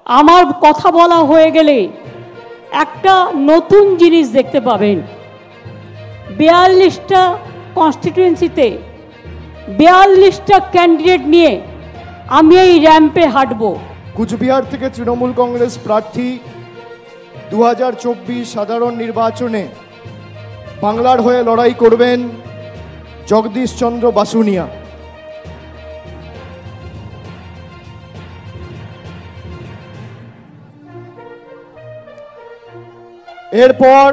আমার কথা বলা হয়ে গেলে একটা নতুন জিনিস দেখতে পাবেন। 42টা কনস্টিটিউয়েন্সিতে 42টা ক্যান্ডিডেট নিয়ে আমি এই র্যাম্পে হাঁটব। কুচবিহার থেকে তৃণমূল কংগ্রেস প্রার্থী 2024 সাধারণ নির্বাচনে বাংলার হয়ে লড়াই করবেন জগদীশ চন্দ্র বাসুনিয়া। এরপর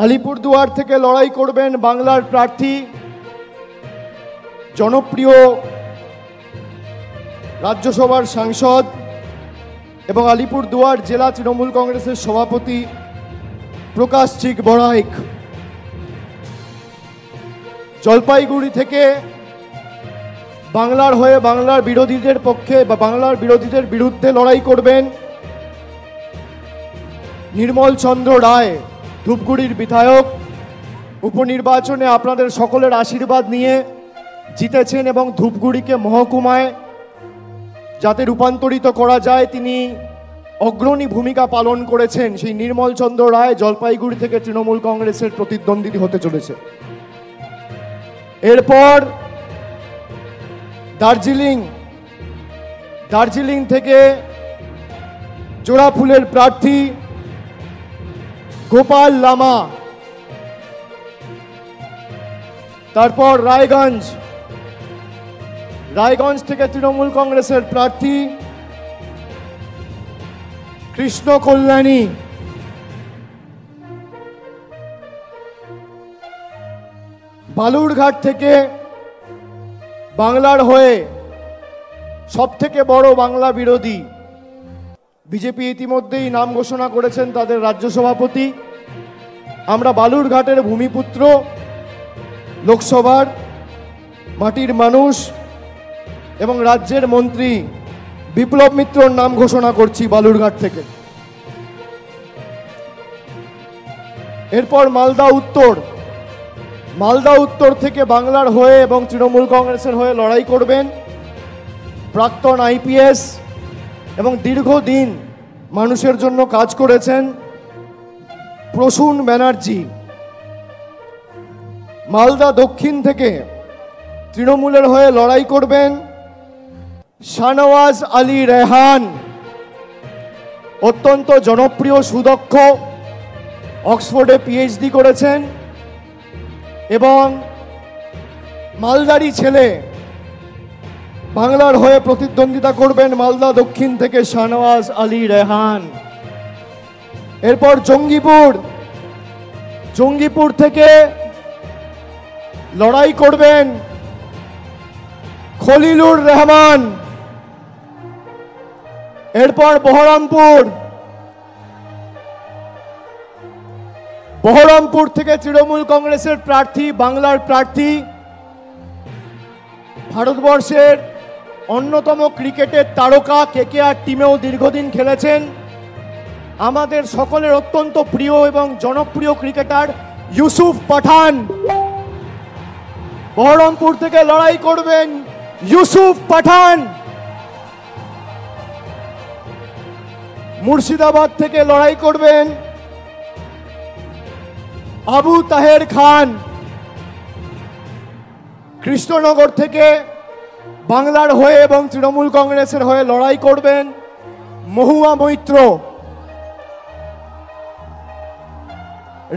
আলিপুরদুয়ার থেকে লড়াই করবেন বাংলার প্রার্থী জনপ্রিয় রাজ্যসভার সাংসদ এবং আলিপুরদুয়ার জেলা তৃণমূল কংগ্রেসের সভাপতি প্রকাশ চিক বড়াইক। জলপাইগুড়ি থেকে বাংলার হয়ে বাংলার বিরোধীদের পক্ষে বা বাংলার বিরোধীদের বিরুদ্ধে লড়াই করবেন নির্মল চন্দ্র রায়, ধূপগুড়ির বিধায়ক। উপনির্বাচনে আপনাদের সকলের আশীর্বাদ নিয়ে জিতেছেন এবং ধূপগুড়িকে মহকুমায় যাতে রূপান্তরিত করা যায় তিনি অগ্রণী ভূমিকা পালন করেছেন। সেই নির্মল চন্দ্র রায় জলপাইগুড়ি থেকে তৃণমূল কংগ্রেসের প্রতিদ্বন্দ্বী হতে চলেছে। এরপর দার্জিলিং থেকে জোড়াফুলের প্রার্থী গোপাল লামা। তারপর রায়গঞ্জ থেকে তৃণমূল কংগ্রেসের প্রার্থী কৃষ্ণ কল্যাণী। বালুরঘাট থেকে বাংলার হয়ে সবথেকে বড় বাংলা বিরোধী, বিজেপি ইতিমধ্যেই নাম ঘোষণা করেছেন তাদের রাজ্য সভাপতি। আমরা বালুরঘাটের ভূমিপুত্র, লোকসভার মাটির মানুষ এবং রাজ্যের মন্ত্রী বিপ্লব মিত্রর নাম ঘোষণা করছি বালুরঘাট থেকে। এরপর মালদা উত্তর থেকে বাংলার হয়ে এবং তৃণমূল কংগ্রেসের হয়ে লড়াই করবেন প্রাক্তন আইপিএস এবং দীর্ঘদিন মানুষের জন্য কাজ করেছেন প্রসূন ব্যানার্জি। মালদা দক্ষিণ থেকে তৃণমূলের হয়ে লড়াই করবেন শাহনওয়াজ আলী রেহান, অত্যন্ত জনপ্রিয়, সুদক্ষ, অক্সফোর্ডে পিএইচডি করেছেন এবং মালদারি ছেলে। বাংলার হয়ে প্রতিদ্বন্দ্বিতা করবেন মালদা দক্ষিণ থেকে শাহনওয়াজ আলী রেহান। এরপর জঙ্গিপুর থেকে লড়াই করবেন খলিলুর রহমান। এরপর বহরমপুর থেকে তৃণমূল কংগ্রেসের প্রার্থী, বাংলার প্রার্থী, ভারতবর্ষের অন্যতম ক্রিকেটের তারকা, কেকেআর টিমেও দীর্ঘদিন খেলেছেন, আমাদের সকলের অত্যন্ত প্রিয় এবং জনপ্রিয় ক্রিকেটার ইউসুফ পাঠান। বহরমপুর থেকে লড়াই করবেন ইউসুফ পাঠান। মুর্শিদাবাদ থেকে লড়াই করবেন আবু তাহের খান। কৃষ্ণনগর থেকে বাংলার হয়ে এবং তৃণমূল কংগ্রেসের হয়ে লড়াই করবেন মহুয়া মৈত্র।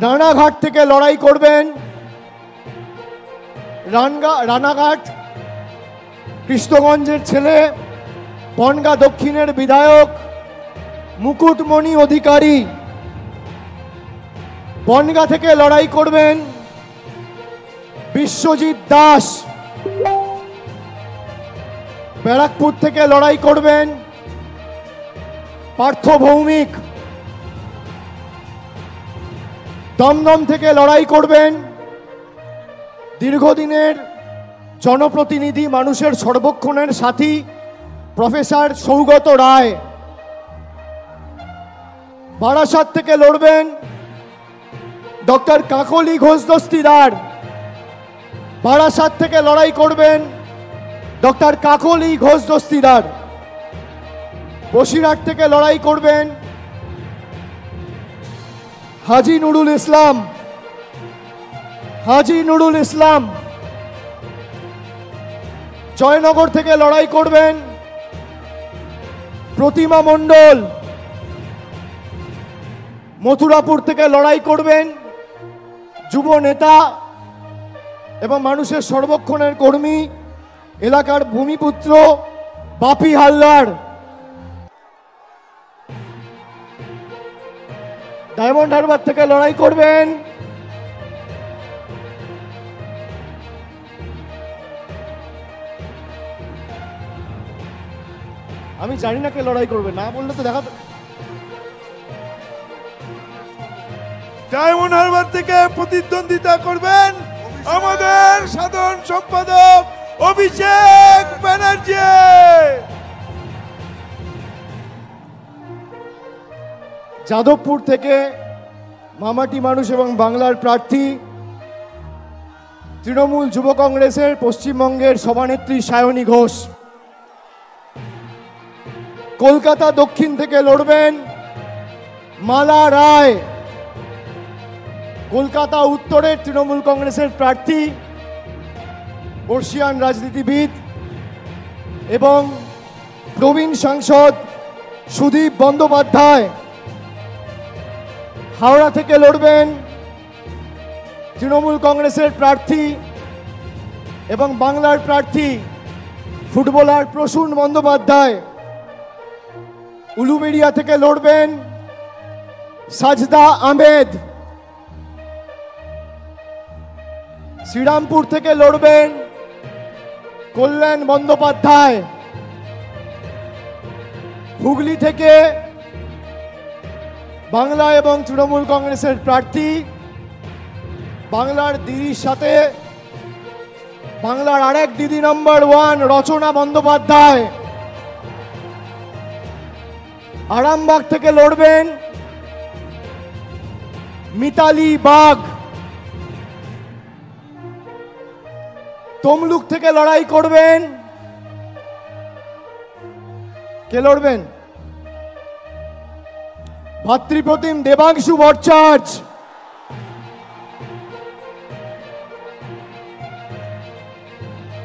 রানাঘাট থেকে লড়াই করবেন রানাঘাট কৃষ্ণগঞ্জের ছেলে, বনগাঁ দক্ষিণের বিধায়ক মুকুটমণি অধিকারী। বনগাঁ থেকে লড়াই করবেন বিশ্বজিৎ দাস। ব্যারাকপুর থেকে লড়াই করবেন পার্থ ভৌমিক। দমদম থেকে লড়াই করবেন দীর্ঘদিনের জনপ্রতিনিধি, মানুষের সর্বক্ষণের সাথী প্রফেসর সৌগত রায়। বারাসাত থেকে লড়বেন ডক্টর কাকলি ঘোষ দস্তিদার। বারাসাত থেকে লড়াই করবেন ডক্টর কাকলি ঘোষ দস্তিদার। বসিরহাট থেকে লড়াই করবেন হাজি নুরুল ইসলাম। হাজি নুরুল ইসলাম। জয়নগর থেকে লড়াই করবেন প্রতিমা মণ্ডল। মথুরাপুর থেকে লড়াই করবেন যুব নেতা এবং মানুষের সর্বক্ষণের কর্মী, এলাকার ভূমিপুত্র বাপি হালদার। ডায়মন্ড হারবার থেকে লড়াই করবেন আমি জানি না কে লড়াই করবে, না বললে তো দেখা। ডায়মন্ড হারবার থেকে প্রতিদ্বন্দ্বিতা করবেন আমাদের সাধারণ সম্পাদক অভিষেক ব্যানার্জি। যাদবপুর থেকে মামাটি মানুষ এবং বাংলার প্রার্থী তৃণমূল যুব কংগ্রেসের পশ্চিমবঙ্গের সভানেত্রী সায়নী ঘোষ। কলকাতা দক্ষিণ থেকে লড়বেন মালা রায়। কলকাতা উত্তরের তৃণমূল কংগ্রেসের প্রার্থী, বর্ষিয়ান রাজনীতিবিদ এবং প্রবীণ সাংসদ সুদীপ বন্দ্যোপাধ্যায়। হাওড়া থেকে লড়বেন তৃণমূল কংগ্রেসের প্রার্থী এবং বাংলার প্রার্থী ফুটবলার প্রসূন বন্দ্যোপাধ্যায়। উলুবেড়িয়া থেকে লড়বেন সাজদা আহমেদ। শ্রীরামপুর থেকে লড়বেন কল্যাণ বন্দ্যোপাধ্যায়। হুগলি থেকে বাংলা এবং তৃণমূল কংগ্রেসের প্রার্থী, বাংলার দিদির সাথে বাংলার আরেক দিদি নম্বর 1 রচনা বন্দ্যোপাধ্যায়। আরামবাগ থেকে লড়বেন মিতালি বাগ। তমলুক থেকে লড়াই করবেন কে লড়বেন? ভাতৃপ্রতিম দেবাংশু ভট্টাচার্য।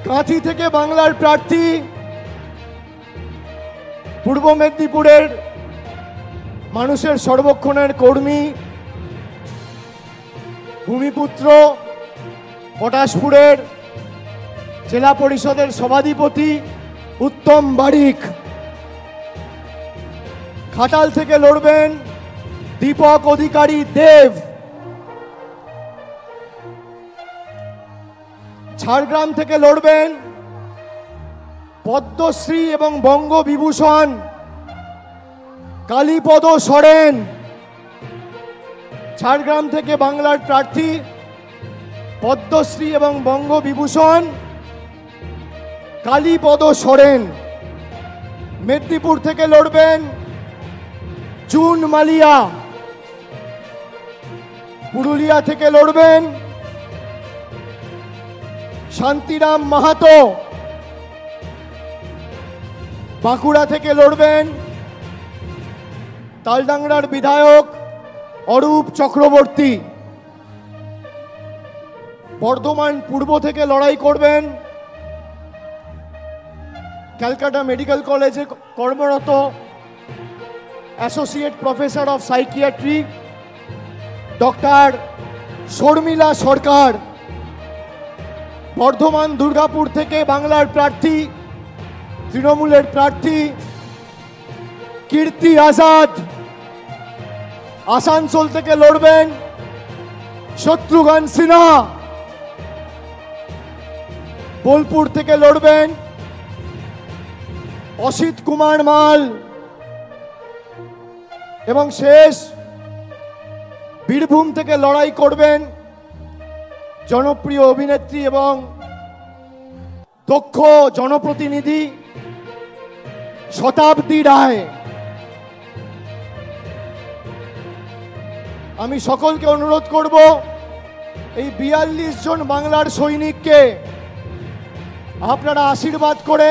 কাঁথি থেকে বাংলার প্রার্থী, পূর্ব মেদিনীপুরের মানুষের সর্বক্ষণের কর্মী, ভূমিপুত্র, পটাশপুরের জেলা পরিষদের সভাধিপতি উত্তম বারিক। ঘাটাল থেকে লড়বেন দীপক অধিকারী দেব। ঝাড়গ্রাম থেকে লড়বেন পদ্মশ্রী এবং বঙ্গবিভূষণ কালীপদ সরেন। ঝাড়গ্রাম থেকে বাংলার প্রার্থী, পদ্মশ্রী এবং বঙ্গবিভূষণ কালীপদ সরেন। মেদিনীপুর থেকে লড়বেন জুন মালিয়া। পুরুলিয়া থেকে লড়বেন শান্তিরাম মাহাতো। বাঁকুড়া থেকে লড়বেন তালডাংরার বিধায়ক অরূপ চক্রবর্তী। বর্ধমান পূর্ব থেকে লড়াই করবেন ক্যালকাটা মেডিকেল কলেজে কর্মরত associate professor of psychiatry doctor Sharmila Sarkar. Bardhaman Durgapur থেকে বাংলার প্রার্থী, তৃণমূলের প্রার্থী কীর্তি আজাদ। আসানসোল থেকে লড়বেন শত্রুঘ্ন সিনহা। বোলপুর থেকে লড়বেন অসিত কুমার মাল। এবং শেষ বীরভূম থেকে লড়াই করবেন জনপ্রিয় অভিনেত্রী এবং দক্ষ জনপ্রতিনিধি শতাব্দী রায়। আমি সকলকে অনুরোধ করব এই 42 জন বাংলার সৈনিককে আপনারা আশীর্বাদ করে